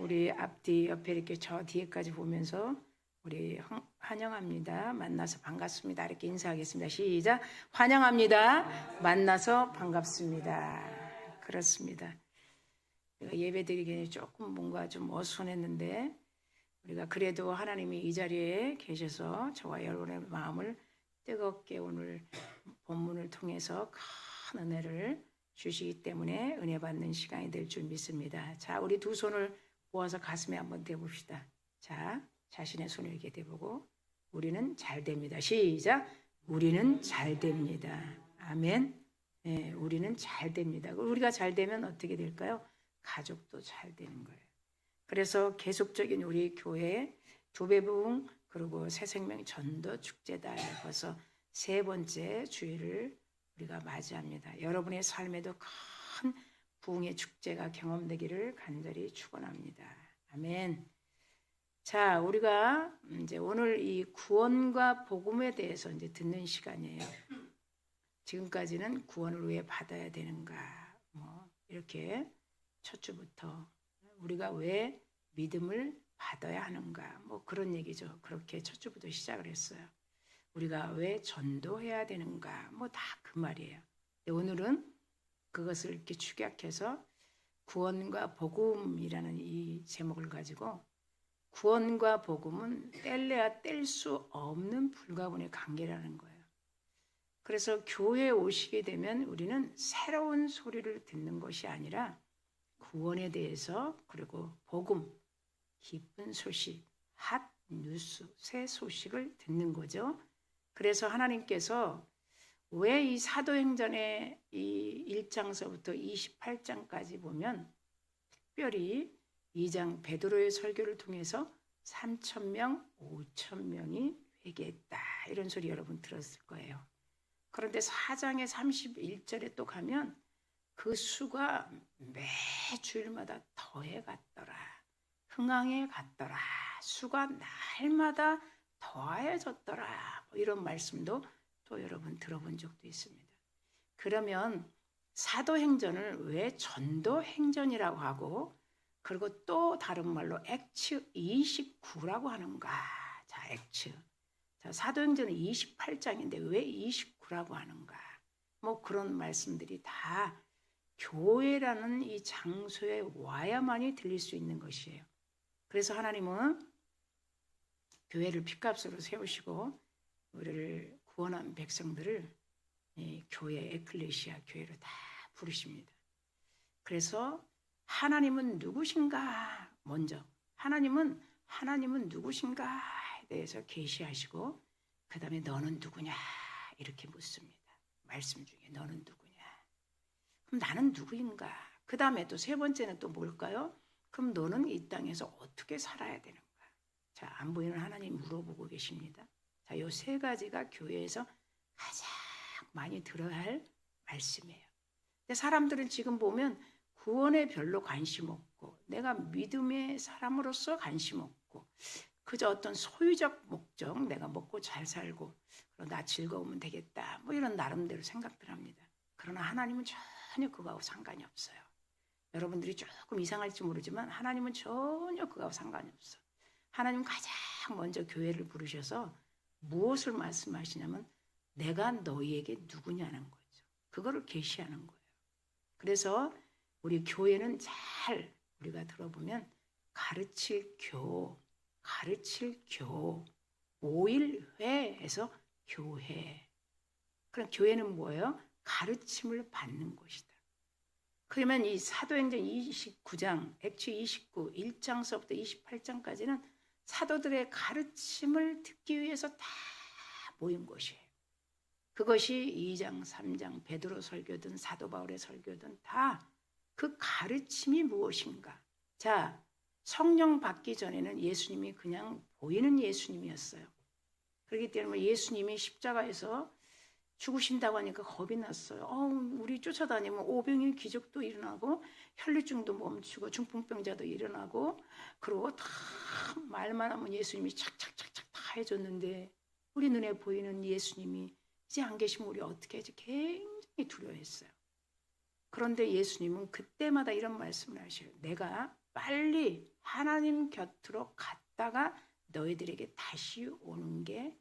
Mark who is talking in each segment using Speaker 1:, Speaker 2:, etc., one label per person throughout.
Speaker 1: 우리 앞뒤 옆에 이렇게 저 뒤에까지 보면서 우리 환영합니다. 만나서 반갑습니다. 이렇게 인사하겠습니다. 시작. 환영합니다. 만나서 반갑습니다. 그렇습니다. 우리가 예배드리기에 조금 뭔가 좀 어수선했는데 우리가 그래도 하나님이 이 자리에 계셔서 저와 여러분의 마음을 뜨겁게 오늘 본문을 통해서 큰 은혜를 주시기 때문에 은혜 받는 시간이 될 줄 믿습니다. 자, 우리 두 손을 모아서 가슴에 한번 대봅시다. 자, 자신의 손을 이렇게 대보고 우리는 잘 됩니다. 시작. 우리는 잘 됩니다. 아멘. 네, 우리는 잘 됩니다. 우리가 잘 되면 어떻게 될까요? 가족도 잘 되는 거예요. 그래서 계속적인 우리 교회 두배부흥 그리고 새생명 전도 축제달 벌써 세 번째 주일을 우리가 맞이합니다. 여러분의 삶에도 큰 부흥의 축제가 경험되기를 간절히 축원합니다. 아멘. 자, 우리가 이제 오늘 이 구원과 복음에 대해서 이제 듣는 시간이에요. 지금까지는 구원을 왜 받아야 되는가, 뭐 이렇게 첫 주부터 우리가 왜 믿음을 받아야 하는가, 뭐 그런 얘기죠. 그렇게 첫 주부터 시작을 했어요. 우리가 왜 전도해야 되는가, 뭐 다 그 말이에요. 오늘은 그것을 이렇게 축약해서 구원과 복음이라는 이 제목을 가지고 구원과 복음은 뗄래야 뗄 수 없는 불가분의 관계라는 거예요. 그래서 교회에 오시게 되면 우리는 새로운 소리를 듣는 것이 아니라 구원에 대해서 그리고 복음, 기쁜 소식, 핫 뉴스, 새 소식을 듣는 거죠. 그래서 하나님께서 왜 이 사도행전의 이 1장서부터 28장까지 보면 특별히 2장 베드로의 설교를 통해서 3,000명, 5,000명이 회개했다. 이런 소리 여러분 들었을 거예요. 그런데 4장의 31절에 또 가면 그 수가 매 주일마다 더해 갔더라. 흥황해 갔더라. 수가 날마다 더해졌더라. 뭐 이런 말씀도 또 여러분 들어본 적도 있습니다. 그러면 사도행전을 왜 전도행전이라고 하고 그리고 또 다른 말로 액츠 29라고 하는가? 자, 액츠. 자, 사도행전은 28장인데 왜 29라고 하는가? 뭐 그런 말씀들이 다 교회라는 이 장소에 와야만이 들릴 수 있는 것이에요. 그래서 하나님은 교회를 핏값으로 세우시고 우리를 구원한 백성들을 교회, 에클레시아 교회로 다 부르십니다. 그래서 하나님은 누구신가? 먼저 하나님은 누구신가에 대해서 계시하시고 그 다음에 너는 누구냐? 이렇게 묻습니다. 말씀 중에 너는 누구냐? 그럼 나는 누구인가? 그 다음에 또 세 번째는 또 뭘까요? 그럼 너는 이 땅에서 어떻게 살아야 되는가? 자, 안 보이는 하나님 물어보고 계십니다. 자, 요 세 가지가 교회에서 가장 많이 들어야 할 말씀이에요. 근데 사람들은 지금 보면 구원에 별로 관심 없고 내가 믿음의 사람으로서 관심 없고 그저 어떤 소유적 목적, 내가 먹고 잘 살고 나 즐거우면 되겠다 뭐 이런 나름대로 생각들 합니다. 그러나 하나님은 전혀 그거하고 상관이 없어요. 여러분들이 조금 이상할지 모르지만 하나님은 전혀 그거하고 상관이 없어. 하나님은 가장 먼저 교회를 부르셔서 무엇을 말씀하시냐면 내가 너희에게 누구냐는 거죠. 그거를 계시하는 거예요. 그래서 우리 교회는 잘 우리가 들어보면 가르칠 교, 오일회에서 교회. 그럼 교회는 뭐예요? 가르침을 받는 것이다. 그러면 이 사도행전 29장, 액츠 29, 1장서부터 28장까지는 사도들의 가르침을 듣기 위해서 다 모인 것이에요. 그것이 2장, 3장, 베드로 설교든 사도 바울의 설교든 다 그 가르침이 무엇인가. 자, 성령 받기 전에는 예수님이 그냥 보이는 예수님이었어요. 그렇기 때문에 예수님이 십자가에서 죽으신다고 하니까 겁이 났어요. 우리 쫓아다니면 오병이의 기적도 일어나고 혈류증도 멈추고 중풍병자도 일어나고 그리고 다 말만 하면 예수님이 착착착착 다 해줬는데 우리 눈에 보이는 예수님이 이제 안 계시면 우리 어떻게 하지? 굉장히 두려워했어요. 그런데 예수님은 그때마다 이런 말씀을 하셔요. 내가 빨리 하나님 곁으로 갔다가 너희들에게 다시 오는 게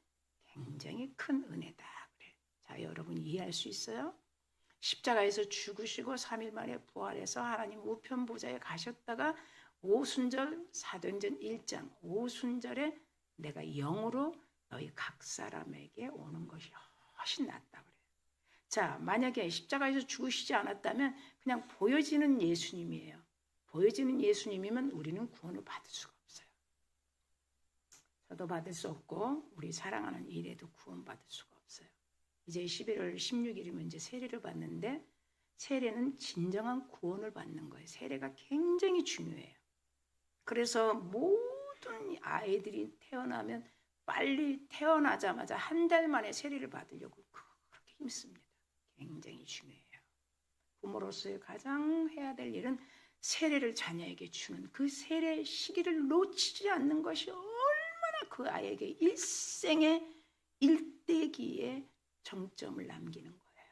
Speaker 1: 굉장히 큰 은혜다. 그래. 자, 여러분 이해할 수 있어요? 십자가에서 죽으시고 3일 만에 부활해서 하나님 우편 보좌에 가셨다가 오순절 사도행전 1장 오순절에 내가 영으로 너희 각 사람에게 오는 것이 훨씬 낫다 그래요. 자, 만약에 십자가에서 죽으시지 않았다면 그냥 보여지는 예수님이에요. 보여지는 예수님이면 우리는 구원을 받을 수가 없어요. 저도 받을 수 없고 우리 사랑하는 일에도 구원받을 수가 없어요. 이제 11월 16일이면 이제 세례를 받는데 세례는 진정한 구원을 받는 거예요. 세례가 굉장히 중요해요. 그래서 모든 아이들이 태어나면 빨리 태어나자마자 한 달 만에 세례를 받으려고 그렇게 힘씁니다. 굉장히 중요해요. 부모로서의 가장 해야 될 일은 세례를 자녀에게 주는 그 세례 시기를 놓치지 않는 것이 얼마나 그 아이에게 일생의 일대기에 정점을 남기는 거예요.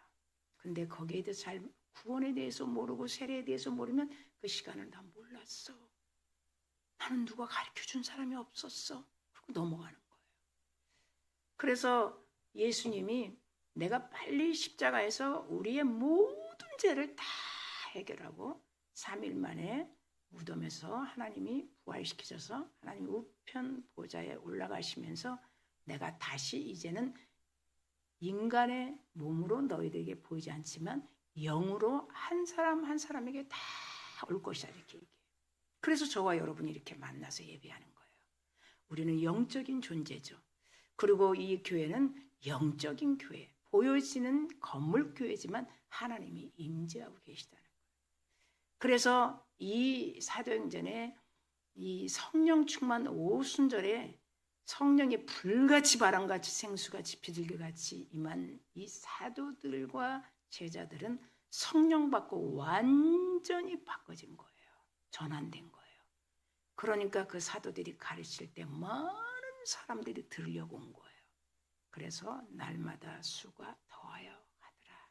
Speaker 1: 근데 거기에 대해서 잘 구원에 대해서 모르고 세례에 대해서 모르면 그 시간을 다 몰랐어. 나는 누가 가르쳐준 사람이 없었어. 그리고 넘어가는 거예요. 그래서 예수님이 내가 빨리 십자가에서 우리의 모든 죄를 다 해결하고 3일 만에 무덤에서 하나님이 부활시키셔서 하나님 우편 보좌에 올라가시면서 내가 다시 이제는 인간의 몸으로 너희들에게 보이지 않지만 영으로 한 사람 한 사람에게 다 올 것이다 이렇게 얘기해요. 그래서 저와 여러분이 이렇게 만나서 예배하는 거예요. 우리는 영적인 존재죠. 그리고 이 교회는 영적인 교회, 보여지는 건물 교회지만 하나님이 임재하고 계시다는 거예요. 그래서 이 사도행전에 이 성령 충만 오순절에 성령이 불같이 바람같이 생수같이 비둘기같이 임한 이 사도들과 제자들은 성령 받고 완전히 바꿔진 거예요. 전환된 거예요. 그러니까 그 사도들이 가르칠 때 많은 사람들이 들으려고 온 거예요. 그래서 날마다 수가 더하여 가더라.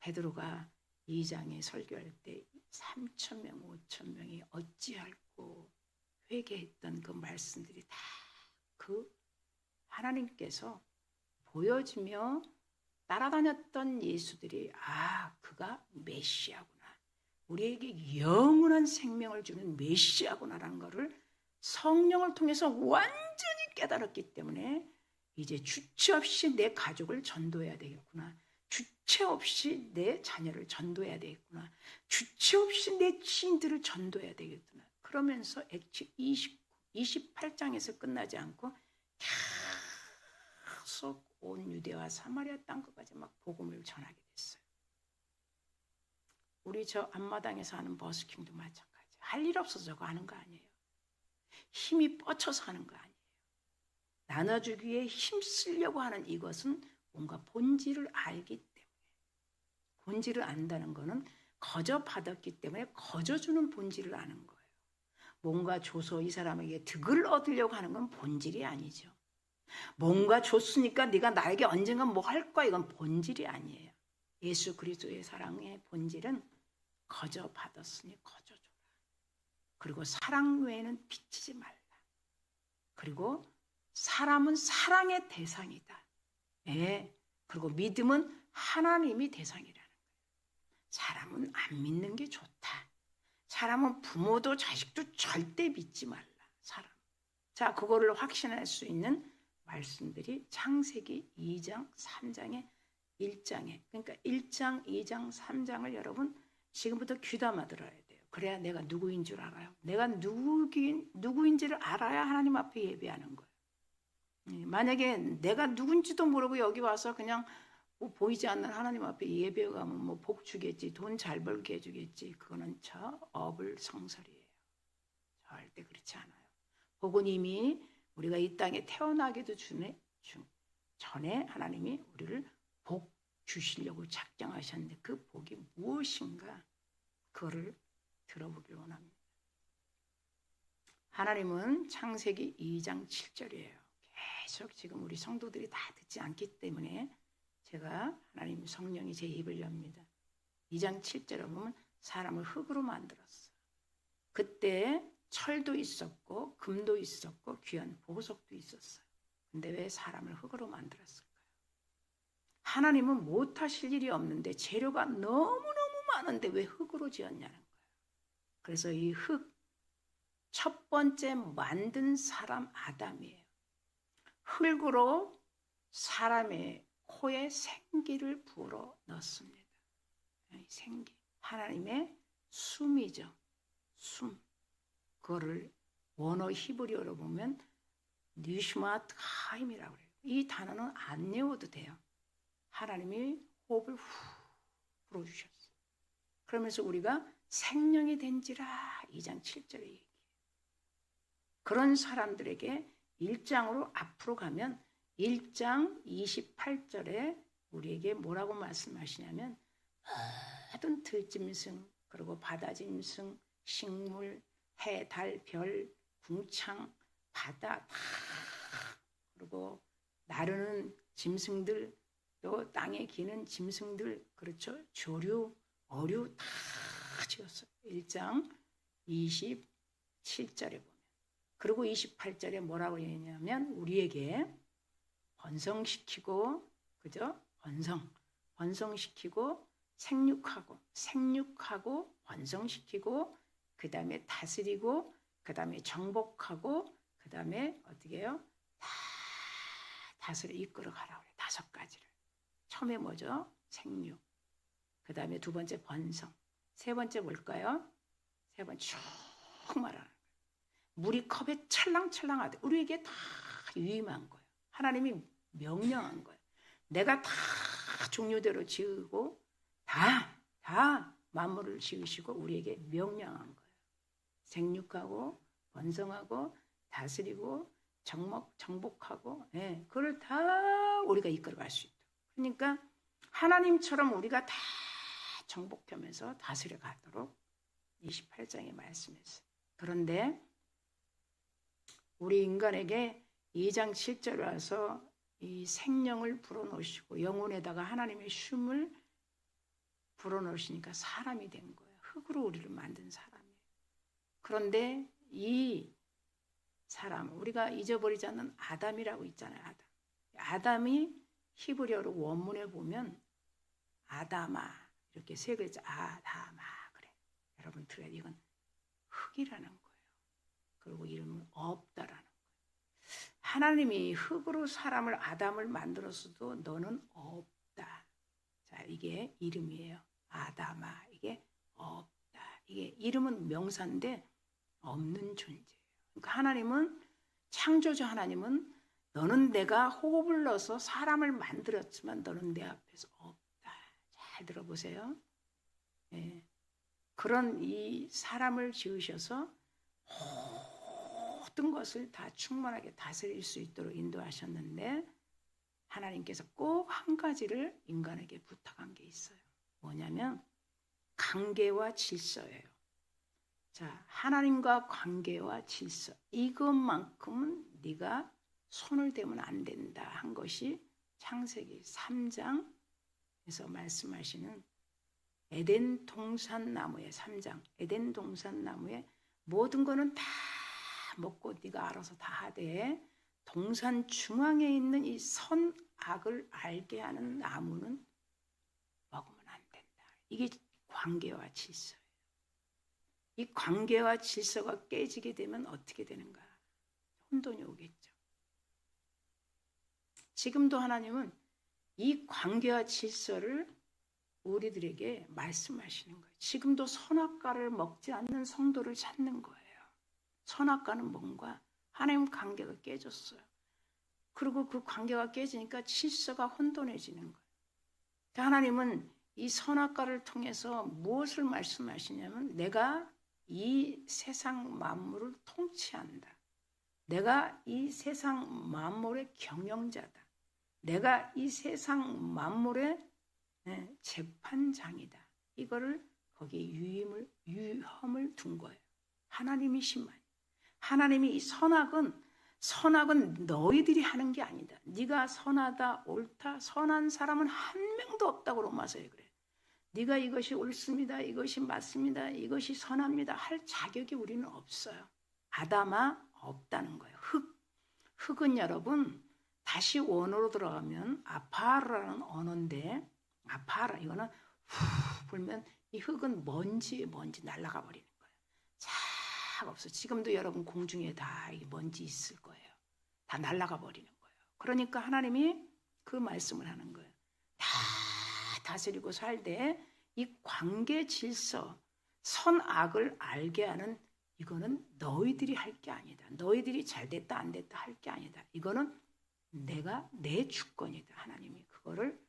Speaker 1: 베드로가 2장에 설교할 때 3,000명, 5,000명이 어찌할꼬 회개했던 그 말씀들이 다 그 하나님께서 보여주며 따라다녔던 예수들이 그가 메시아구나. 우리에게 영원한 생명을 주는 메시아구나라는 것을 성령을 통해서 완전히 깨달았기 때문에 이제 주체 없이 내 가족을 전도해야 되겠구나. 주체 없이 내 자녀를 전도해야 되겠구나. 주체 없이 내 지인들을 전도해야 되겠구나. 그러면서 액치 28장에서 끝나지 않고 계속 온 유대와 사마리아 땅끝까지 막 복음을 전하게 됐어요. 우리 저 앞마당에서 하는 버스킹도 마찬가지. 할 일 없어서 저거 하는 거 아니에요. 힘이 뻗쳐서 하는 거 아니에요. 나눠주기에 힘쓰려고 하는 이것은 뭔가 본질을 알기 때문에. 본질을 안다는 것은 거저 받았기 때문에 거저 주는 본질을 아는 거예요. 뭔가 줘서 이 사람에게 득을 얻으려고 하는 건 본질이 아니죠. 뭔가 줬으니까 네가 나에게 언젠가 뭐 할 거야. 이건 본질이 아니에요. 예수 그리스도의 사랑의 본질은 거저 받았으니 거저 줘라. 그리고 사랑 외에는 비치지 말라. 그리고 사람은 사랑의 대상이다. 예. 그리고 믿음은 하나님이 대상이라는 거예요. 사람은 안 믿는 게 좋다. 사람은 부모도 자식도 절대 믿지 말라. 사람. 자, 그거를 확신할 수 있는 말씀들이 창세기 2장, 3장에 1장에 그러니까 1장, 2장, 3장을 여러분 지금부터 귀담아 들어야 돼요. 그래야 내가 누구인 줄 알아요. 내가 누구인지를 알아야 하나님 앞에 예배하는 거예요. 만약에 내가 누군지도 모르고 여기 와서 그냥 뭐 보이지 않는 하나님 앞에 예배 가면 뭐 복 주겠지, 돈 잘 벌게 해주겠지. 그거는 저 어불성설이에요. 절대 그렇지 않아요. 복은 이미 우리가 이 땅에 태어나기도 전에 하나님이 우리를 복 주시려고 작정하셨는데 그 복이 무엇인가 그거를 들어보길 원합니다. 하나님은 창세기 2장 7절이에요. 계속 지금 우리 성도들이 다 듣지 않기 때문에 제가 하나님 성령이 제 입을 엽니다. 2장 7절에 보면 사람을 흙으로 만들었어. 그때 철도 있었고 금도 있었고 귀한 보석도 있었어요. 근데 왜 사람을 흙으로 만들었을까요? 하나님은 못하실 일이 없는데 재료가 너무너무 많은데 왜 흙으로 지었냐는 거예요. 그래서 이 흙, 첫 번째 만든 사람 아담이에요. 흙으로 사람의 코에 생기를 불어 넣습니다. 생기. 하나님의 숨이죠. 숨. 그거를 원어 히브리어로 보면 니슈마트 하임이라고 해요. 이 단어는 안 외워도 돼요. 하나님이 호흡을 후 불어주셨어요. 그러면서 우리가 생명이 된지라 2장 7절에 얘기해요. 그런 사람들에게 1장으로 앞으로 가면 1장 28절에 우리에게 뭐라고 말씀하시냐면 모든 들짐승 그리고 바다짐승, 식물, 해, 달, 별, 궁창, 바다 다 그리고 나르는 짐승들 또 땅에 기는 짐승들 그렇죠. 조류, 어류 다 지었어요. 1장 27절에 보면. 그리고 28절에 뭐라고 얘기하냐면 우리에게 번성시키고 그죠? 번성시키고 생육하고 번성시키고 그 다음에 다스리고 그 다음에 정복하고 그 다음에 어떻게 해요? 다 다스려 이끌어 가라고 그래요. 5가지를. 처음에 뭐죠? 생육. 그 다음에 두 번째 번성. 세 번째 뭘까요? 세 번째 쭉 말하는 거예요. 물이 컵에 찰랑찰랑하대. 우리에게 다 유임한 거예요. 하나님이 명령한 거예요. 내가 다 종류대로 지으고 다 만물을 지으시고 우리에게 명령한 거예요. 생육하고 번성하고 다스리고 정복하고 그걸 다 우리가 이끌어갈 수 있도록. 그러니까 하나님처럼 우리가 다 정복하면서 다스려 가도록 28장에 말씀했어요. 그런데 우리 인간에게 2장 7절에 와서 이 생명을 불어넣으시고 영혼에다가 하나님의 쉼을 불어넣으시니까 사람이 된 거예요. 흙으로 우리를 만든 사람이에요. 그런데 이 사람, 우리가 잊어버리지 않는 아담이라고 있잖아요. 아담이 히브리어로 원문에 보면 아다마 이렇게 세 글자 아다마 그래. 여러분 들어야 돼. 이건 흙이라는 거예요. 그리고 이름은 없다라는 거예요. 하나님이 흙으로 사람을 아담을 만들었어도 너는 없다. 자, 이게 이름이에요. 아다마 이게 없다. 이게 이름은 명사인데 없는 존재예요. 그러니까 하나님은 창조주 하나님은 너는 내가 호흡을 넣어서 사람을 만들었지만 너는 내 앞에서 없다. 잘 들어보세요. 그런 이 사람을 지으셔서 모든 것을 다 충만하게 다스릴 수 있도록 인도하셨는데 하나님께서 꼭 한 가지를 인간에게 부탁한 게 있어요. 뭐냐면 관계와 질서예요. 자, 하나님과 관계와 질서 이것만큼은 네가 손을 대면 안 된다 한 것이 창세기 3장에서 말씀하시는 에덴 동산나무의 3장 에덴 동산나무의 모든 거는 다 먹고 네가 알아서 다 하되 동산 중앙에 있는 이 선악을 알게 하는 나무는 먹으면 안 된다. 이게 관계와 질서예요. 이 관계와 질서가 깨지게 되면 어떻게 되는가? 혼돈이 오겠죠. 지금도 하나님은 이 관계와 질서를 우리들에게 말씀하시는 거예요. 지금도 선악과를 먹지 않는 성도를 찾는 거예요. 선악과는 뭔가? 하나님 관계가 깨졌어요. 그리고 그 관계가 깨지니까 질서가 혼돈해지는 거예요. 하나님은 이 선악과를 통해서 무엇을 말씀하시냐면 내가 이 세상 만물을 통치한다. 내가 이 세상 만물의 경영자다. 내가 이 세상 만물의 재판장이다. 이거를 거기에 유험을 둔 거예요. 하나님이신 말. 하나님이 이 선악은 너희들이 하는 게 아니다. 네가 선하다, 옳다, 선한 사람은 한 명도 없다고 로마서에 그래. 네가 이것이 옳습니다, 이것이 맞습니다, 이것이 선합니다 할 자격이 우리는 없어요. 아담아 없다는 거예요. 흙은 여러분 다시 원어로 들어가면 아파라는 언어인데, 아파라 이거는 후 불면 이 흙은 먼지 날아가 버리는 거예요. 싹 없어. 지금도 여러분 공중에 다 이 먼지 있을 거예요. 다 날아가 버리는 거예요. 그러니까 하나님이 그 말씀을 하는 거예요. 다 다스리고 살되 이 관계 질서, 선악을 알게 하는, 이거는 너희들이 할 게 아니다. 너희들이 잘 됐다 안 됐다 할 게 아니다. 이거는 내가 내 주권이다. 하나님이 그거를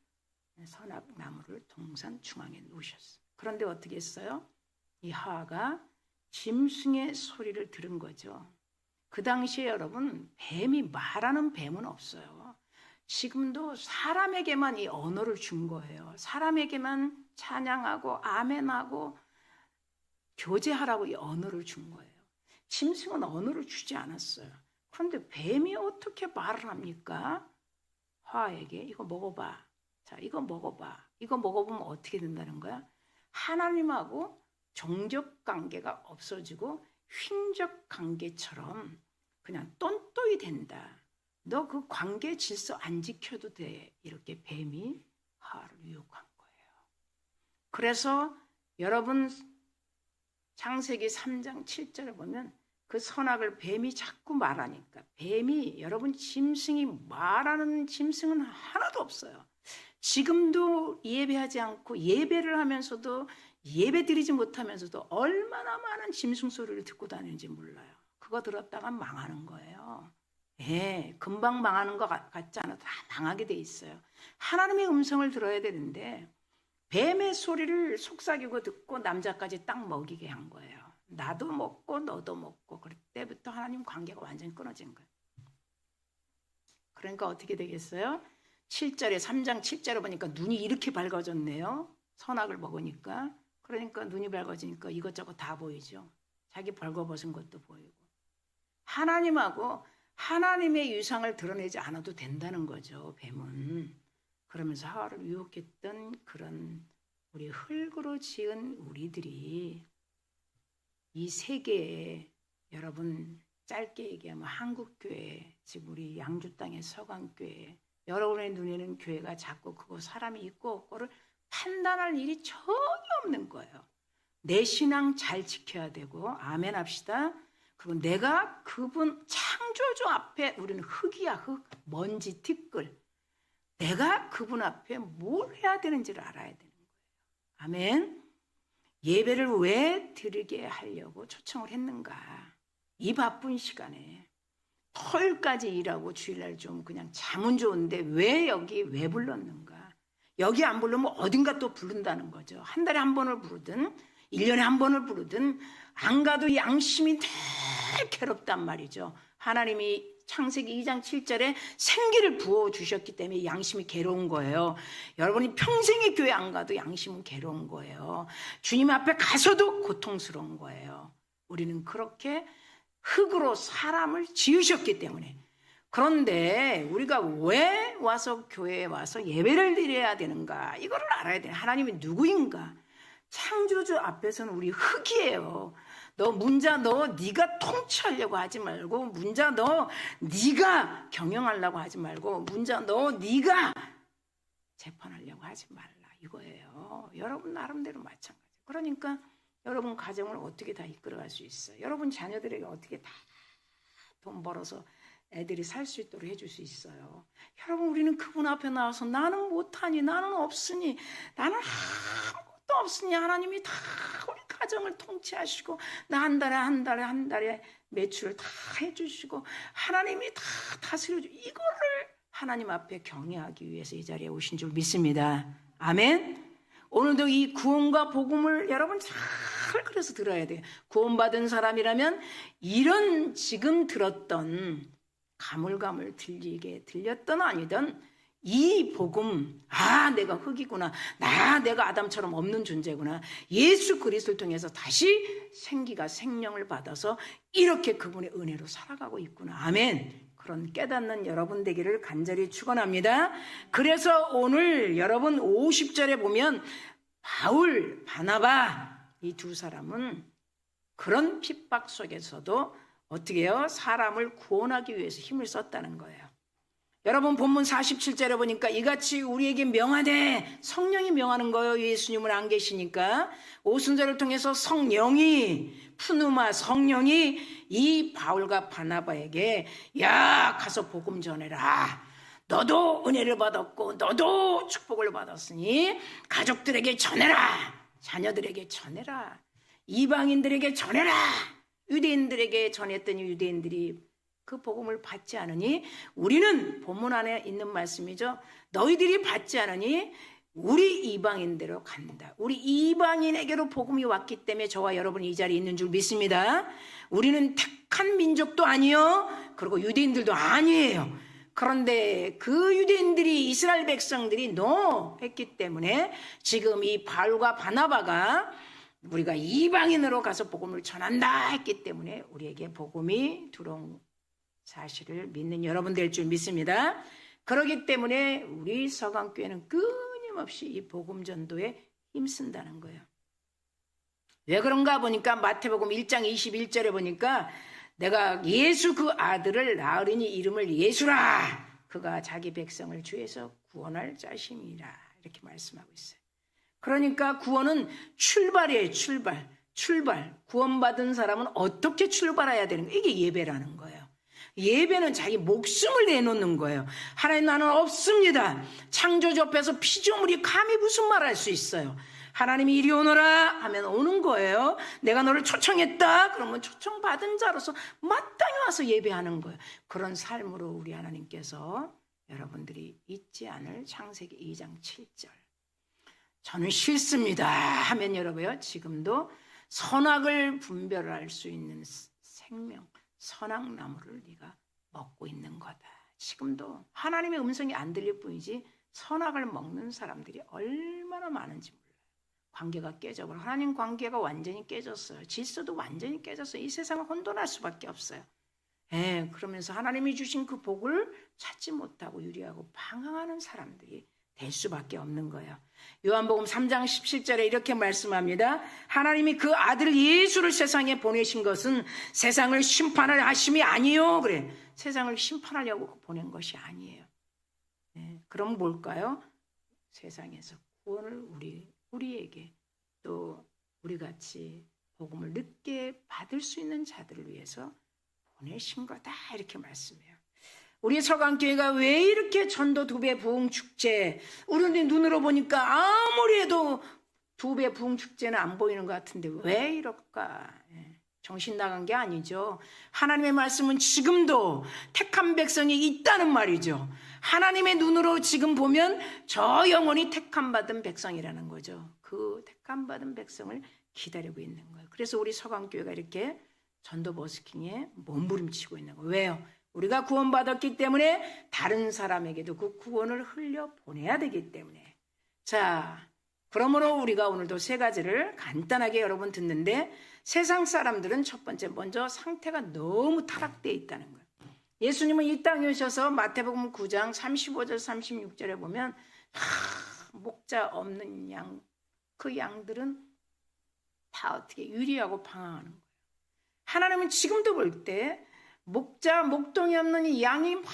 Speaker 1: 선악 나무를 동산 중앙에 놓으셨어요. 그런데 어떻게 했어요? 이 하와가 짐승의 소리를 들은 거죠. 그 당시에 여러분 뱀이 말하는 뱀은 없어요. 지금도 사람에게만 이 언어를 준 거예요. 사람에게만 찬양하고 아멘하고 교제하라고 이 언어를 준 거예요. 짐승은 언어를 주지 않았어요. 그런데 뱀이 어떻게 말을 합니까? 하와에게 이거 먹어봐. 자, 이거 먹어봐. 이거 먹어보면 어떻게 된다는 거야? 하나님하고 정적 관계가 없어지고 휜적 관계처럼 그냥 똔똔이 된다. 너 그 관계 질서 안 지켜도 돼. 이렇게 뱀이 하와를 유혹한 거예요. 그래서 여러분 창세기 3장 7절을 보면 그 선악을 뱀이 자꾸 말하니까, 뱀이 여러분 짐승이 말하는 짐승은 하나도 없어요. 지금도 예배하지 않고 예배를 하면서도 예배 드리지 못하면서도 얼마나 많은 짐승 소리를 듣고 다니는지 몰라요. 그거 들었다가 망하는 거예요. 예, 금방 망하는 것 같지 않아도 다 망하게 돼 있어요. 하나님의 음성을 들어야 되는데 뱀의 소리를 속삭이고 듣고 남자까지 딱 먹이게 한 거예요. 나도 먹고 너도 먹고. 그때부터 하나님 관계가 완전히 끊어진 거예요. 그러니까 어떻게 되겠어요? 7절에 3장 7절에 보니까 눈이 이렇게 밝아졌네요. 선악을 먹으니까. 그러니까 눈이 밝아지니까 이것저것 다 보이죠. 자기 벌거벗은 것도 보이고. 하나님하고 하나님의 유상을 드러내지 않아도 된다는 거죠. 뱀은. 그러면서 하와를 유혹했던 그런 우리 흙으로 지은 우리들이 이 세계에, 여러분 짧게 얘기하면 한국교회, 즉 우리 양주 땅의 서강교회, 여러분의 눈에는 교회가 작고 크고 사람이 있고 없고를 판단할 일이 전혀 없는 거예요. 내 신앙 잘 지켜야 되고 아멘 합시다. 그리고 내가 그분 창조주 앞에, 우리는 흙이야, 흙, 먼지, 티끌. 내가 그분 앞에 뭘 해야 되는지를 알아야 되는 거예요. 아멘. 예배를 왜 드리게 하려고 초청을 했는가? 이 바쁜 시간에 토요일까지 일하고 주일날 좀 그냥 자면 좋은데 왜 여기 왜 불렀는가? 여기 안 부르면 어딘가 또 부른다는 거죠. 한 달에 한 번을 부르든 1년에 한 번을 부르든 안 가도 양심이 되게 괴롭단 말이죠. 하나님이 창세기 2장 7절에 생기를 부어주셨기 때문에 양심이 괴로운 거예요. 여러분이 평생에 교회 안 가도 양심은 괴로운 거예요. 주님 앞에 가서도 고통스러운 거예요. 우리는 그렇게 흙으로 사람을 지으셨기 때문에. 그런데 우리가 왜 와서 교회에 와서 예배를 드려야 되는가? 이거를 알아야 돼요. 하나님이 누구인가? 창조주 앞에서는 우리 흙이에요. 너 문자 너 네가 통치하려고 하지 말고, 문자 너 네가 경영하려고 하지 말고, 문자 너 네가 재판하려고 하지 말라 이거예요. 여러분 나름대로 마찬가지. 그러니까 여러분 가정을 어떻게 다 이끌어갈 수 있어요? 여러분 자녀들에게 어떻게 다 돈 벌어서 애들이 살 수 있도록 해줄 수 있어요? 여러분 우리는 그분 앞에 나와서 나는 못하니, 나는 없으니, 나는 아무것도 없으니 하나님이 다 우리 가정을 통치하시고 나 한 달에 매출을 다 해주시고 하나님이 다 다스려주고, 이거를 하나님 앞에 경외하기 위해서 이 자리에 오신 줄 믿습니다. 아멘. 오늘도 이 구원과 복음을 여러분 잘 그래서 들어야 돼요. 구원받은 사람이라면 이런 지금 들었던 가물가물 들렸던 아니던 이 복음, 아 내가 흙이구나, 내가 아담처럼 없는 존재구나, 예수 그리스도를 통해서 다시 생명을 받아서 이렇게 그분의 은혜로 살아가고 있구나. 아멘. 그런 깨닫는 여러분 되기를 간절히 축원합니다. 그래서 오늘 여러분 50절에 보면 바울, 바나바 이 두 사람은 그런 핍박 속에서도 어떻게 해요? 사람을 구원하기 위해서 힘을 썼다는 거예요. 여러분 본문 47절에 보니까 이같이 우리에게 명하되, 성령이 명하는 거예요. 예수님은 안 계시니까. 오순절을 통해서 성령이, 푸누마 성령이 이 바울과 바나바에게 야 가서 복음 전해라. 너도 은혜를 받았고 너도 축복을 받았으니 가족들에게 전해라. 자녀들에게 전해라. 이방인들에게 전해라. 유대인들에게 전했더니 유대인들이 그 복음을 받지 않으니, 우리는 본문 안에 있는 말씀이죠. 너희들이 받지 않으니 우리 이방인대로 간다. 우리 이방인에게로 복음이 왔기 때문에 저와 여러분이 이 자리에 있는 줄 믿습니다. 우리는 택한 민족도 아니요, 그리고 유대인들도 아니에요. 그런데 그 유대인들이, 이스라엘 백성들이 노 했기 때문에 지금 이 바울과 바나바가 우리가 이방인으로 가서 복음을 전한다 했기 때문에 우리에게 복음이 들어온 사실을 믿는 여러분 될 줄 믿습니다. 그렇기 때문에 우리 서강교회는 끊임없이 이 복음 전도에 힘쓴다는 거예요. 왜 그런가 보니까 마태복음 1장 21절에 보니까 내가 예수 그 아들을 낳으리니 이름을 예수라. 그가 자기 백성을 주에서 구원할 자심이라. 이렇게 말씀하고 있어요. 그러니까 구원은 출발이에요. 출발. 구원받은 사람은 어떻게 출발해야 되는 거예요? 이게 예배라는 거예요. 예배는 자기 목숨을 내놓는 거예요. 하나님, 나는 없습니다. 창조주 앞에서 피조물이 감히 무슨 말 할 수 있어요. 하나님이 이리 오너라 하면 오는 거예요. 내가 너를 초청했다 그러면 초청받은 자로서 마땅히 와서 예배하는 거예요. 그런 삶으로 우리 하나님께서 여러분들이 잊지 않을 창세기 2장 7절, 저는 싫습니다 하면 여러분요, 지금도 선악을 분별할 수 있는 생명, 선악나무를 네가 먹고 있는 거다. 지금도 하나님의 음성이 안 들릴 뿐이지 선악을 먹는 사람들이 얼마나 많은지 몰라요. 관계가 깨져버려. 하나님 관계가 완전히 깨졌어요. 질서도 완전히 깨졌어요. 이 세상은 혼돈할 수밖에 없어요. 그러면서 하나님이 주신 그 복을 찾지 못하고 유리하고 방황하는 사람들이 될 수밖에 없는 거예요. 요한복음 3장 17절에 이렇게 말씀합니다. 하나님이 그 아들 예수를 세상에 보내신 것은 세상을 심판할 하심이 아니요. 그래, 세상을 심판하려고 보낸 것이 아니에요. 그럼 뭘까요? 세상에서 구원을 우리에게, 또 우리같이 복음을 늦게 받을 수 있는 자들을 위해서 보내신 거다, 이렇게 말씀해요. 우리 서강교회가 왜 이렇게 전도 2배 부흥축제, 우리 눈으로 보니까 아무리 해도 2배 부흥축제는 안 보이는 것 같은데 왜 이럴까? 정신 나간 게 아니죠. 하나님의 말씀은 지금도 택한 백성이 있다는 말이죠. 하나님의 눈으로 지금 보면 저 영혼이 택함 받은 백성이라는 거죠. 그 택함 받은 백성을 기다리고 있는 거예요. 그래서 우리 서강교회가 이렇게 전도 버스킹에 몸부림치고 있는 거예요. 왜요? 우리가 구원받았기 때문에 다른 사람에게도 그 구원을 흘려보내야 되기 때문에. 자, 그러므로 우리가 오늘도 3가지를 간단하게 여러분 듣는데, 세상 사람들은 첫 번째, 먼저 상태가 너무 타락되어 있다는 거예요. 예수님은 이 땅에 오셔서 마태복음 9장 35절 36절에 보면 목자 없는 양, 그 양들은 다 어떻게 유리하고 방황하는 거예요. 하나님은 지금도 볼 때 목자, 목동이 없는 이 양이 막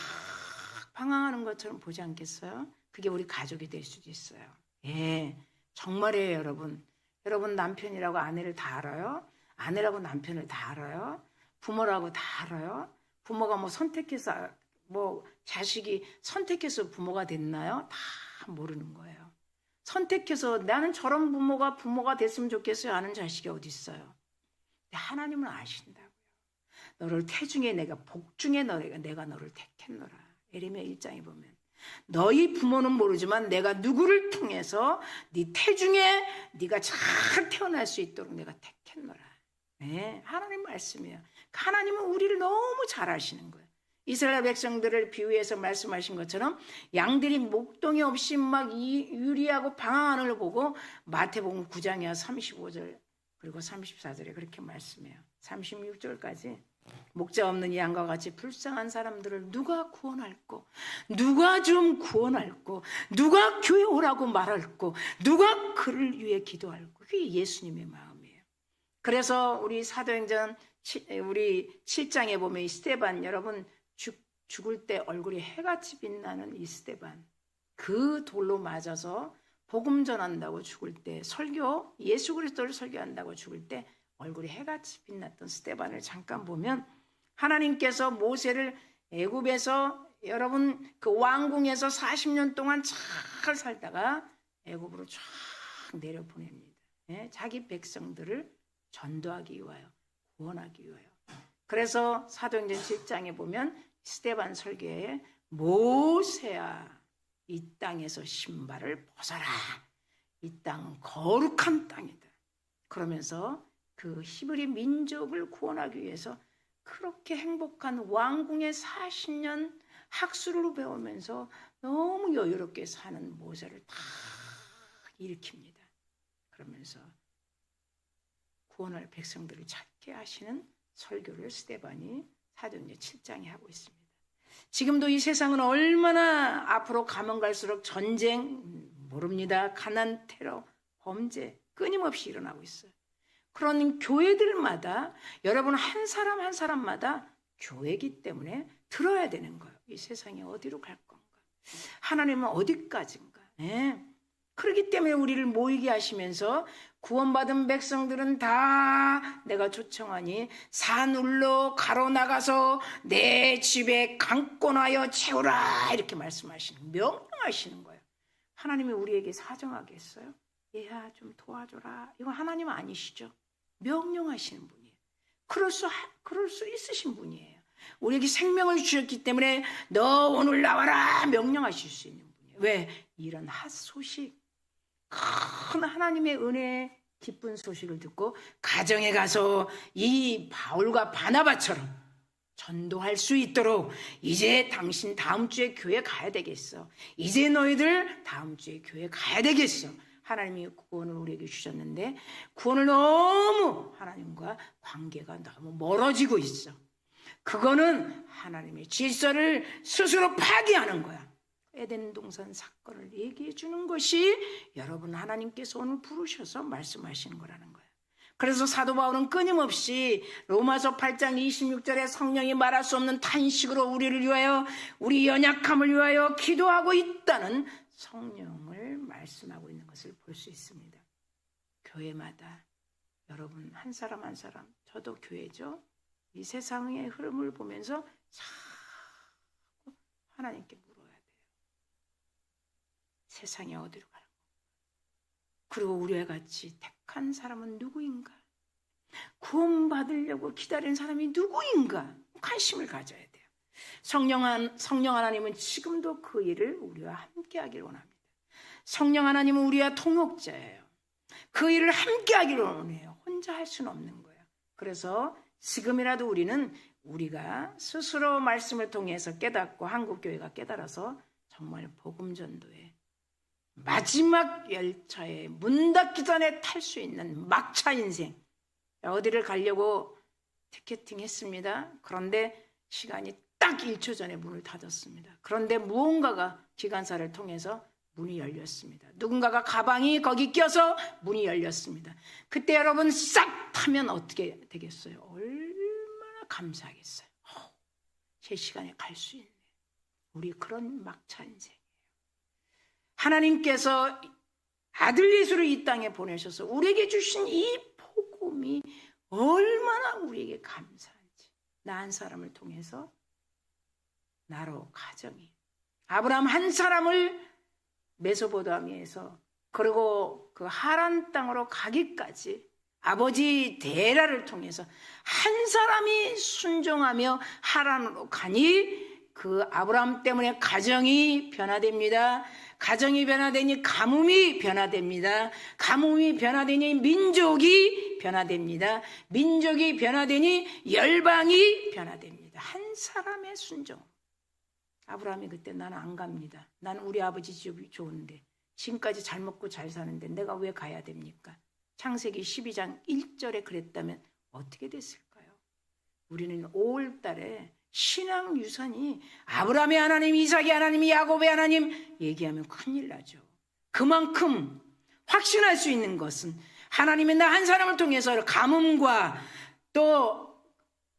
Speaker 1: 방황하는 것처럼 보지 않겠어요? 그게 우리 가족이 될 수도 있어요. 정말이에요, 여러분. 여러분 남편이라고 아내를 다 알아요? 아내라고 남편을 다 알아요? 부모라고 다 알아요? 부모가 뭐 선택해서, 뭐 자식이 선택해서 부모가 됐나요? 다 모르는 거예요. 선택해서 나는 저런 부모가 됐으면 좋겠어요 하는 자식이 어디 있어요? 하나님은 아신다고요. 너를 태중에 내가, 복중에 내가 너를 택했노라. 예레미야 1장에 보면 너희 부모는 모르지만 내가 누구를 통해서 네 태중에 네가 잘 태어날 수 있도록 내가 택했노라. 하나님 말씀이에요. 하나님은 우리를 너무 잘 아시는 거예요. 이스라엘 백성들을 비유해서 말씀하신 것처럼 양들이 목동이 없이 막 유리하고 방황하는 걸 보고 마태복음 9장이야 35절 그리고 34절에 그렇게 말씀해요. 36절까지 목자 없는 양과 같이 불쌍한 사람들을 누가 구원할꼬, 누가 좀 구원할꼬, 누가 교회 오라고 말할꼬, 누가 그를 위해 기도할꼬. 그게 예수님의 마음이에요. 그래서 우리 사도행전 우리 7장에 보면 이 스데반, 여러분 죽을 때 얼굴이 해같이 빛나는 이 스데반, 그 돌로 맞아서 복음 전한다고 죽을 때, 설교, 예수 그리스도를 설교한다고 죽을 때 얼굴이 해같이 빛났던 스데반을 잠깐 보면, 하나님께서 모세를 애굽에서, 여러분 그 왕궁에서 40년 동안 잘 살다가 애굽으로 쫙 내려 보냅니다. 자기 백성들을 전도하기 위하여, 구원하기 위하여. 그래서 사도행전 7장에 보면 스데반 설교에 모세야 이 땅에서 신발을 벗어라. 이 땅은 거룩한 땅이다. 그러면서 그 히브리 민족을 구원하기 위해서 그렇게 행복한 왕궁에 40년 학술을 배우면서 너무 여유롭게 사는 모세를 다 일으킵니다. 그러면서 구원할 백성들을 찾게 하시는 설교를 스데반이 사도행전 7장에 하고 있습니다. 지금도 이 세상은 얼마나 앞으로 가면 갈수록 전쟁, 모릅니다. 가난, 테러, 범죄 끊임없이 일어나고 있어요. 그런 교회들마다, 여러분 한 사람 한 사람마다 교회이기 때문에 들어야 되는 거예요. 이 세상이 어디로 갈 건가? 하나님은 어디까지인가? 그렇기 때문에 우리를 모이게 하시면서 구원받은 백성들은 다 내가 초청하니 산 울로 가로나가서 내 집에 강권하여 채우라, 이렇게 말씀하시는, 명령하시는 거예요. 하나님이 우리에게 사정하게 했어요. 얘야 좀 도와줘라. 이거 하나님 아니시죠? 명령하시는 분이에요. 그럴 수 있으신 분이에요. 우리에게 생명을 주셨기 때문에 너 오늘 나와라 명령하실 수 있는 분이에요. 왜? 이런 핫소식, 큰 하나님의 은혜, 기쁜 소식을 듣고 가정에 가서 이 바울과 바나바처럼 전도할 수 있도록, 이제 당신 다음 주에 교회 가야 되겠어. 이제 너희들 다음 주에 교회 가야 되겠어. 하나님이 구원을 우리에게 주셨는데 구원을 너무 하나님과 관계가 너무 멀어지고 있어. 그거는 하나님의 질서를 스스로 파괴하는 거야. 에덴 동산 사건을 얘기해 주는 것이 여러분 하나님께서 오늘 부르셔서 말씀하시는 거라는 거예요. 그래서 사도 바울은 끊임없이 로마서 8장 26절에 성령이 말할 수 없는 탄식으로 우리를 위하여, 우리 연약함을 위하여 기도하고 있다는 성령을 말씀하고 있는 것을 볼 수 있습니다. 교회마다 여러분 한 사람 한 사람, 저도 교회죠. 이 세상의 흐름을 보면서 자꾸 하나님께 물어야 돼요. 세상이 어디로 가는 가? 그리고 우리와 같이 택한 사람은 누구인가? 구원받으려고 기다리는 사람이 누구인가? 관심을 가져야 돼요. 성령 하나님은 지금도 그 일을 우리와 함께 하기를 원합니다. 성령 하나님은 우리와 통역자예요. 그 일을 함께 하기를 원해요. 혼자 할 수는 없는 거예요. 그래서 지금이라도 우리는 우리가 스스로 말씀을 통해서 깨닫고 한국교회가 깨달아서 정말 복음 전도에 마지막 열차에 문 닫기 전에 탈 수 있는 막차 인생, 어디를 가려고 티켓팅 했습니다. 그런데 시간이 딱 1초 전에 문을 닫았습니다. 그런데 무언가가 기관사를 통해서 문이 열렸습니다. 누군가가 가방이 거기 껴서 문이 열렸습니다. 그때 여러분 싹 타면 어떻게 되겠어요? 얼마나 감사하겠어요. 제 시간에 갈 수 있네. 우리 그런 막차 인생이에요. 하나님께서 아들 예수를 이 땅에 보내셔서 우리에게 주신 이 복음이 얼마나 우리에게 감사한지. 나 한 사람을 통해서 나로 가정이, 아브라함 한 사람을 메소포타미아에서 그리고 그 하란 땅으로 가기까지 아버지 데라를 통해서 한 사람이 순종하며 하란으로 가니 그 아브라함 때문에 가정이 변화됩니다. 가정이 변화되니 가뭄이 변화됩니다. 가뭄이 변화되니 민족이 변화됩니다. 민족이 변화되니 열방이 변화됩니다. 한 사람의 순종. 아브라함이 그때 나는 안 갑니다. 난 우리 아버지 집이 좋은데, 지금까지 잘 먹고 잘 사는데 내가 왜 가야 됩니까? 창세기 12장 1절에 그랬다면 어떻게 됐을까요? 우리는 5월 달에 신앙 유산이 아브라함의 하나님, 이삭의 하나님, 야곱의 하나님 얘기하면 큰일 나죠. 그만큼 확신할 수 있는 것은 하나님이 나 한 사람을 통해서 가뭄과 또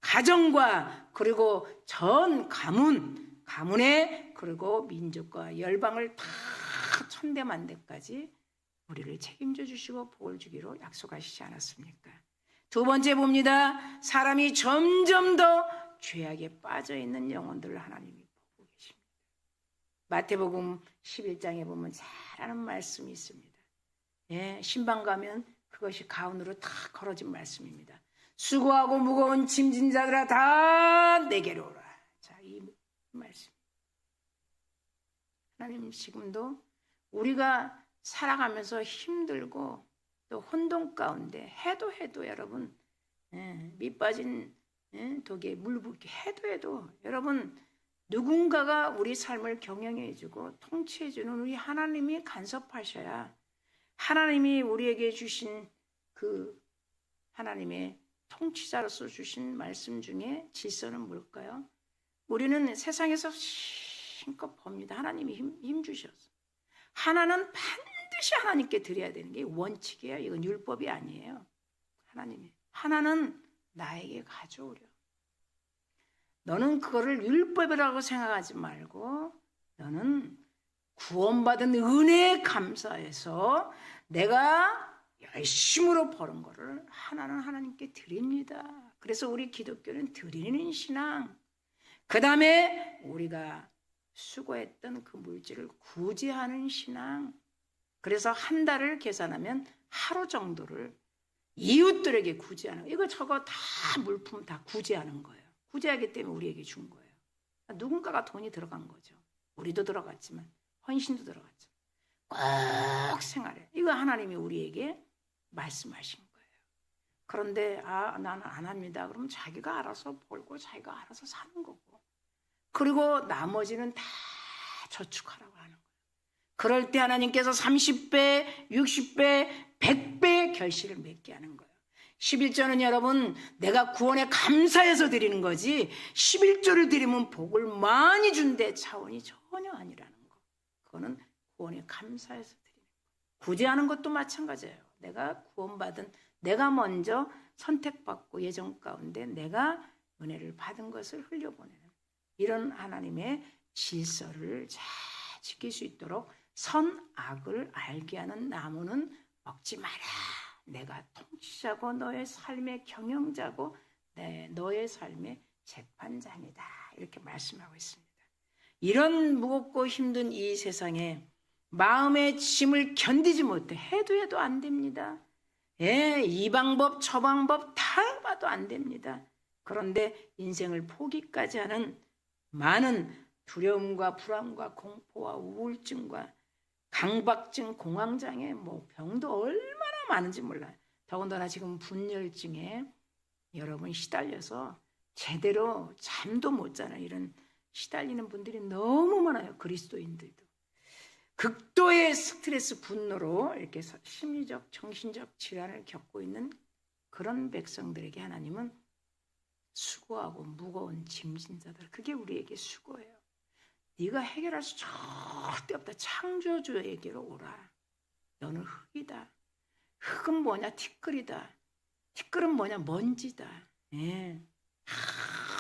Speaker 1: 가정과 그리고 전 가문에 그리고 민족과 열방을 다 천대만대까지 우리를 책임져 주시고 복을 주기로 약속하시지 않았습니까? 두 번째 봅니다. 사람이 점점 더 죄악에 빠져 있는 영혼들을 하나님이 보고 계십니다. 마태복음 11장에 보면 잘 아는 말씀이 있습니다. 예, 신방 가면 그것이 가운으로 다 걸어진 말씀입니다. 수고하고 무거운 짐진 자들아 다 내게로 오라. 자, 이 말씀. 하나님 지금도 우리가 살아가면서 힘들고 또 혼돈 가운데 해도 여러분 밑 빠진 독에 물 붓기 해도 여러분 누군가가 우리 삶을 경영해주고 통치해주는 우리 하나님이 간섭하셔야 하나님이 우리에게 주신 그 하나님의 통치자로서 주신 말씀 중에 질서는 뭘까요? 우리는 세상에서 힘껏 봅니다. 하나님이 힘 주셔서 하나는 반드시 하나님께 드려야 되는 게 원칙이에요. 이건 율법이 아니에요. 하나님이 하나는 나에게 가져오려. 너는 그거를 율법이라고 생각하지 말고 너는 구원받은 은혜에 감사해서 내가 열심으로 버는 거를 하나는 하나님께 드립니다. 그래서 우리 기독교는 드리는 신앙, 그 다음에 우리가 수고했던 그 물질을 구제하는 신앙. 그래서 한 달을 계산하면 하루 정도를 이웃들에게 구제하는 거예요. 이거 저거 다 물품 다 구제하는 거예요. 구제하기 때문에 우리에게 준 거예요. 누군가가 돈이 들어간 거죠. 우리도 들어갔지만 헌신도 들어갔죠. 꼭 생활해. 이거 하나님이 우리에게 말씀하신 거예요. 그런데 나는 안 합니다. 그러면 자기가 알아서 벌고 자기가 알아서 사는 거고. 그리고 나머지는 다 저축하라고 하는 거예요. 그럴 때 하나님께서 30배, 60배, 100배 결실을 맺게 하는 거예요. 11조는 여러분 내가 구원에 감사해서 드리는 거지 11조를 드리면 복을 많이 준대 차원이 전혀 아니라는 거. 그거는 구원에 감사해서 드리는 거. 구제하는 것도 마찬가지예요. 내가 구원받은 내가 먼저 선택받고 예정 가운데 내가 은혜를 받은 것을 흘려보내는 이런 하나님의 질서를 잘 지킬 수 있도록 선악을 알게 하는 나무는 먹지 마라. 내가 통치자고 너의 삶의 경영자고 너의 삶의 재판장이다. 이렇게 말씀하고 있습니다. 이런 무겁고 힘든 이 세상에 마음의 짐을 견디지 못해 해도 안 됩니다. 이 방법 저 방법 다 해봐도 안 됩니다. 그런데 인생을 포기까지 하는 많은 두려움과 불안과 공포와 우울증과 강박증, 공황장애, 병도 얼마나 많은지 몰라요. 더군다나 지금 분열증에 여러분 시달려서 제대로 잠도 못 자는 이런 시달리는 분들이 너무 많아요. 그리스도인들도. 극도의 스트레스, 분노로 이렇게 심리적, 정신적 질환을 겪고 있는 그런 백성들에게 하나님은 수고하고 무거운 짐진 자들, 그게 우리에게 수고예요. 네가 해결할 수 절대 없다. 창조주에게로 오라. 너는 흙이다. 흙은 뭐냐? 티끌이다. 티끌은 뭐냐? 먼지다.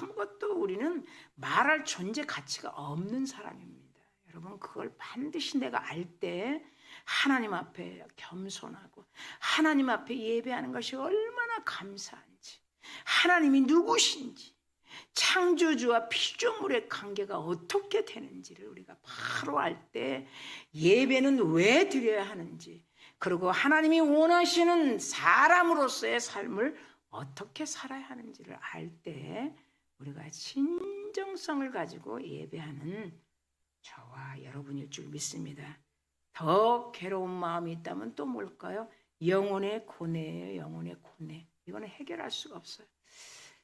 Speaker 1: 아무것도 우리는 말할 존재 가치가 없는 사람입니다. 여러분 그걸 반드시 내가 알 때 하나님 앞에 겸손하고 하나님 앞에 예배하는 것이 얼마나 감사한지, 하나님이 누구신지, 창조주와 피조물의 관계가 어떻게 되는지를 우리가 바로 알 때 예배는 왜 드려야 하는지, 그리고 하나님이 원하시는 사람으로서의 삶을 어떻게 살아야 하는지를 알 때 우리가 진정성을 가지고 예배하는 저와 여러분일 줄 믿습니다. 더 괴로운 마음이 있다면 또 뭘까요? 영혼의 고뇌예요. 영혼의 고뇌. 이거는 해결할 수가 없어요.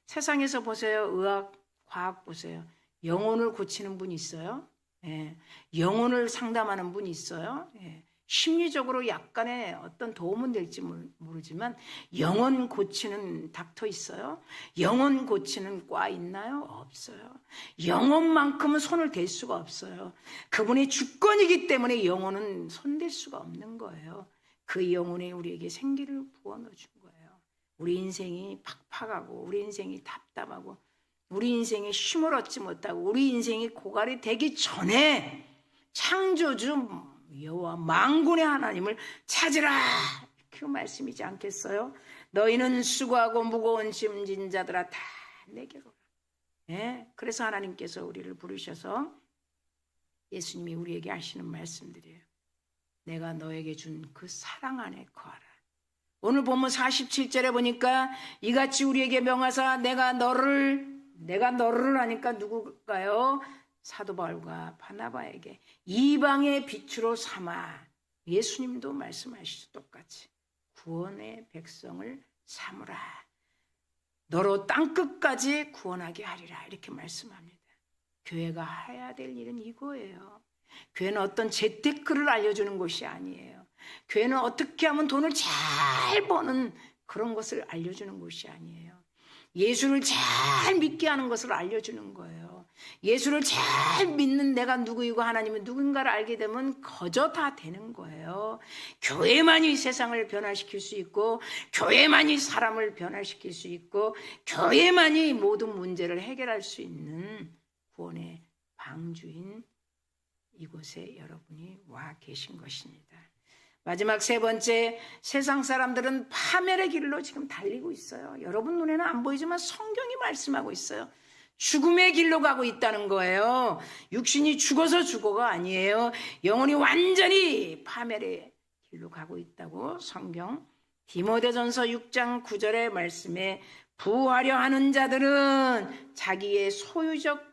Speaker 1: 세상에서 보세요. 의학, 과학 보세요. 영혼을 고치는 분 있어요. 영혼을 상담하는 분 있어요. 심리적으로 약간의 어떤 도움은 될지 모르지만 영혼 고치는 닥터 있어요? 영혼 고치는 과 있나요? 없어요. 영혼만큼은 손을 댈 수가 없어요. 그분의 주권이기 때문에 영혼은 손댈 수가 없는 거예요. 그 영혼이 우리에게 생기를 부어 넣어준 거예요. 우리 인생이 팍팍하고 우리 인생이 답답하고 우리 인생에 쉼을 얻지 못하고 우리 인생이 고갈이 되기 전에 창조주 여호와 만군의 하나님을 찾으라, 그 말씀이지 않겠어요? 너희는 수고하고 무거운 짐진 자들아 다 내게로 오라. 예? 그래서 하나님께서 우리를 부르셔서 예수님이 우리에게 하시는 말씀들이에요. 내가 너에게 준 그 사랑 안에 거하라. 오늘 본문 47절에 보니까 이같이 우리에게 명하사 내가 너를 하니까 누구일까요? 사도 바울과 바나바에게 이방의 빛으로 삼아, 예수님도 말씀하시죠. 똑같이 구원의 백성을 삼으라. 너로 땅끝까지 구원하게 하리라, 이렇게 말씀합니다. 교회가 해야 될 일은 이거예요. 교회는 어떤 재테크를 알려주는 곳이 아니에요. 교회는 어떻게 하면 돈을 잘 버는 그런 것을 알려주는 곳이 아니에요. 예수를 잘 믿게 하는 것을 알려주는 거예요. 예수를 잘 믿는 내가 누구이고 하나님은 누군가를 알게 되면 거저 다 되는 거예요. 교회만이 세상을 변화시킬 수 있고, 교회만이 사람을 변화시킬 수 있고, 교회만이 모든 문제를 해결할 수 있는 구원의 방주인 이곳에 여러분이 와 계신 것입니다. 마지막 세 번째, 세상 사람들은 파멸의 길로 지금 달리고 있어요. 여러분 눈에는 안 보이지만 성경이 말씀하고 있어요. 죽음의 길로 가고 있다는 거예요. 육신이 죽어서 죽어가 아니에요. 영혼이 완전히 파멸의 길로 가고 있다고 성경 디모데전서 6장 9절의 말씀에, 부하려 하는 자들은 자기의 소유적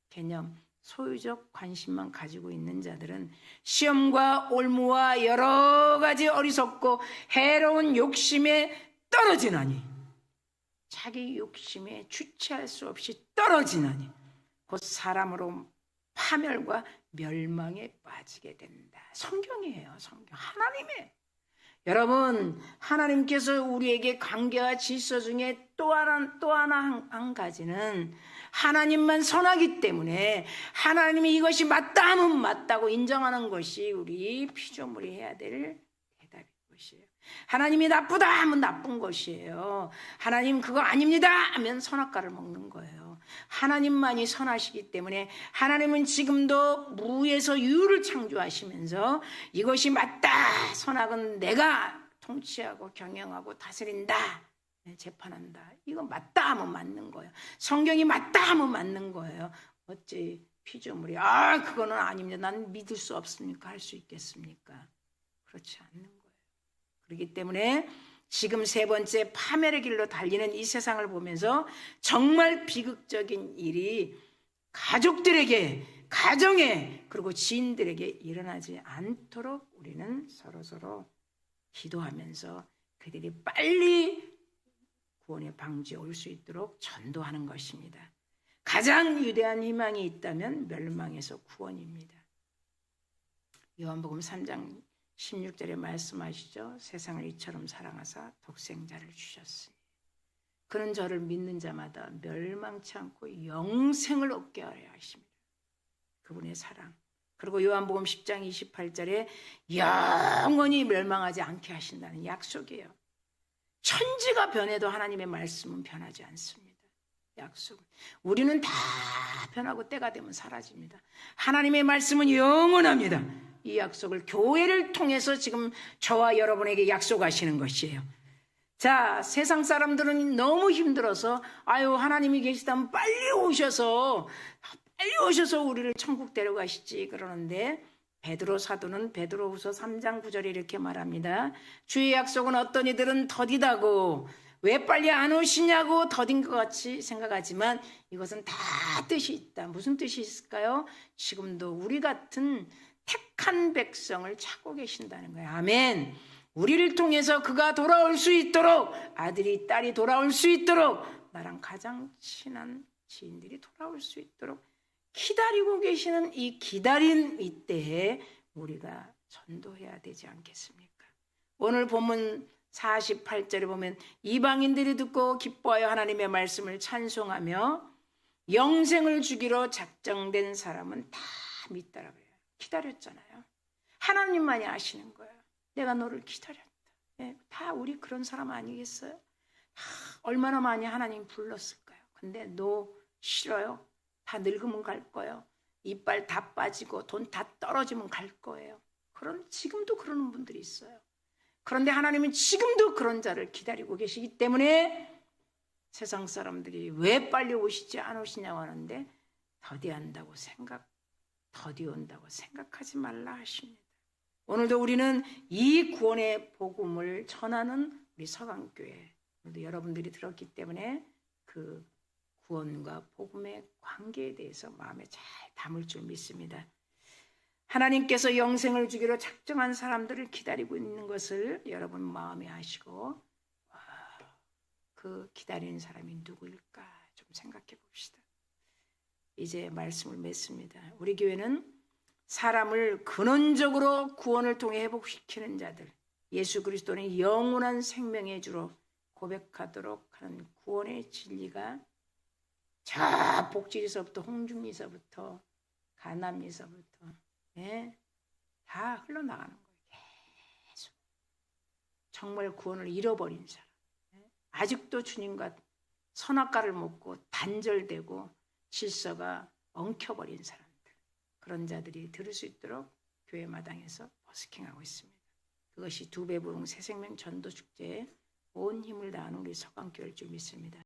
Speaker 1: 개념, 소유적 관심만 가지고 있는 자들은 시험과 올무와 여러 가지 어리석고 해로운 욕심에 떨어지나니, 자기 욕심에 주체할 수 없이 떨어지나니 곧 사람으로 파멸과 멸망에 빠지게 된다. 성경이에요. 성경. 하나님의. 여러분, 하나님께서 우리에게 관계와 질서 중에 또 하나 한 가지는 하나님만 선하기 때문에 하나님이 이것이 맞다 하면 맞다고 인정하는 것이 우리 피조물이 해야 될 대답인 것이에요. 하나님이 나쁘다 하면 나쁜 것이에요. 하나님 그거 아닙니다 하면 선악과를 먹는 거예요. 하나님만이 선하시기 때문에 하나님은 지금도 무에서 유를 창조하시면서 이것이 맞다, 선악은 내가 통치하고 경영하고 다스린다, 재판한다, 이거 맞다 하면 맞는 거예요. 성경이 맞다 하면 맞는 거예요. 어찌 피조물이 그거는 아닙니다, 난 믿을 수 없습니까 할 수 있겠습니까? 그렇지 않는 거예요. 그렇기 때문에 지금 세 번째, 파멸의 길로 달리는 이 세상을 보면서 정말 비극적인 일이 가족들에게, 가정에, 그리고 지인들에게 일어나지 않도록 우리는 서로 기도하면서 그들이 빨리 구원의 방주에 올 수 있도록 전도하는 것입니다. 가장 위대한 희망이 있다면 멸망에서 구원입니다. 요한복음 3장 16절에 말씀하시죠. 세상을 이처럼 사랑하사 독생자를 주셨으니 그는 저를 믿는 자마다 멸망치 않고 영생을 얻게 하려 하십니다. 그분의 사랑. 그리고 요한복음 10장 28절에 영원히 멸망하지 않게 하신다는 약속이에요. 천지가 변해도 하나님의 말씀은 변하지 않습니다. 약속. 우리는 다 변하고 때가 되면 사라집니다. 하나님의 말씀은 영원합니다. 이 약속을 교회를 통해서 지금 저와 여러분에게 약속하시는 것이에요. 자, 세상 사람들은 너무 힘들어서 하나님이 계시다면 빨리 오셔서 우리를 천국 데려가시지 그러는데, 베드로 사도는 베드로후서 3장 9절에 이렇게 말합니다. 주의 약속은 어떤 이들은 더디다고 왜 빨리 안 오시냐고 더딘 것 같이 생각하지만 이것은 다 뜻이 있다. 무슨 뜻이 있을까요? 지금도 우리 같은 택한 백성을 찾고 계신다는 거예요. 아멘. 우리를 통해서 그가 돌아올 수 있도록, 아들이 딸이 돌아올 수 있도록, 나랑 가장 친한 지인들이 돌아올 수 있도록 기다리고 계시는 이 기다린 이때에 우리가 전도해야 되지 않겠습니까? 오늘 본문 48절에 보면 이방인들이 듣고 기뻐하여 하나님의 말씀을 찬송하며 영생을 주기로 작정된 사람은 다 믿더라 그래요. 기다렸잖아요. 하나님만이 아시는 거예요. 내가 너를 기다렸다. 다 우리 그런 사람 아니겠어요? 얼마나 많이 하나님 불렀을까요? 근데 너 싫어요. 다 늙으면 갈 거예요. 이빨 다 빠지고 돈 다 떨어지면 갈 거예요. 지금도 그러는 분들이 있어요. 그런데 하나님은 지금도 그런 자를 기다리고 계시기 때문에 세상 사람들이 왜 빨리 오시지 않으시냐고 하는데 더디 온다고 생각하지 말라 하십니다. 오늘도 우리는 이 구원의 복음을 전하는 우리 서강교회, 오늘도 여러분들이 들었기 때문에 그 구원과 복음의 관계에 대해서 마음에 잘 담을 줄 믿습니다. 하나님께서 영생을 주기로 작정한 사람들을 기다리고 있는 것을 여러분 마음에 하시고, 그 기다리는 사람이 누구일까 좀 생각해 봅시다. 이제 말씀을 맺습니다. 우리 교회는 사람을 근원적으로 구원을 통해 회복시키는 자들, 예수 그리스도는 영원한 생명의 주로 고백하도록 하는 구원의 진리가 저 복지리서부터 홍중리서부터 가남리서부터 다 흘러나가는 거예요. 계속. 정말 구원을 잃어버린 사람, 아직도 주님과 선악과를 먹고 단절되고 질서가 엉켜버린 사람들, 그런 자들이 들을 수 있도록 교회 마당에서 버스킹하고 있습니다. 그것이 두배부흥 새생명 전도축제에 온 힘을 다하는 우리 서강교회일 줄 믿습니다.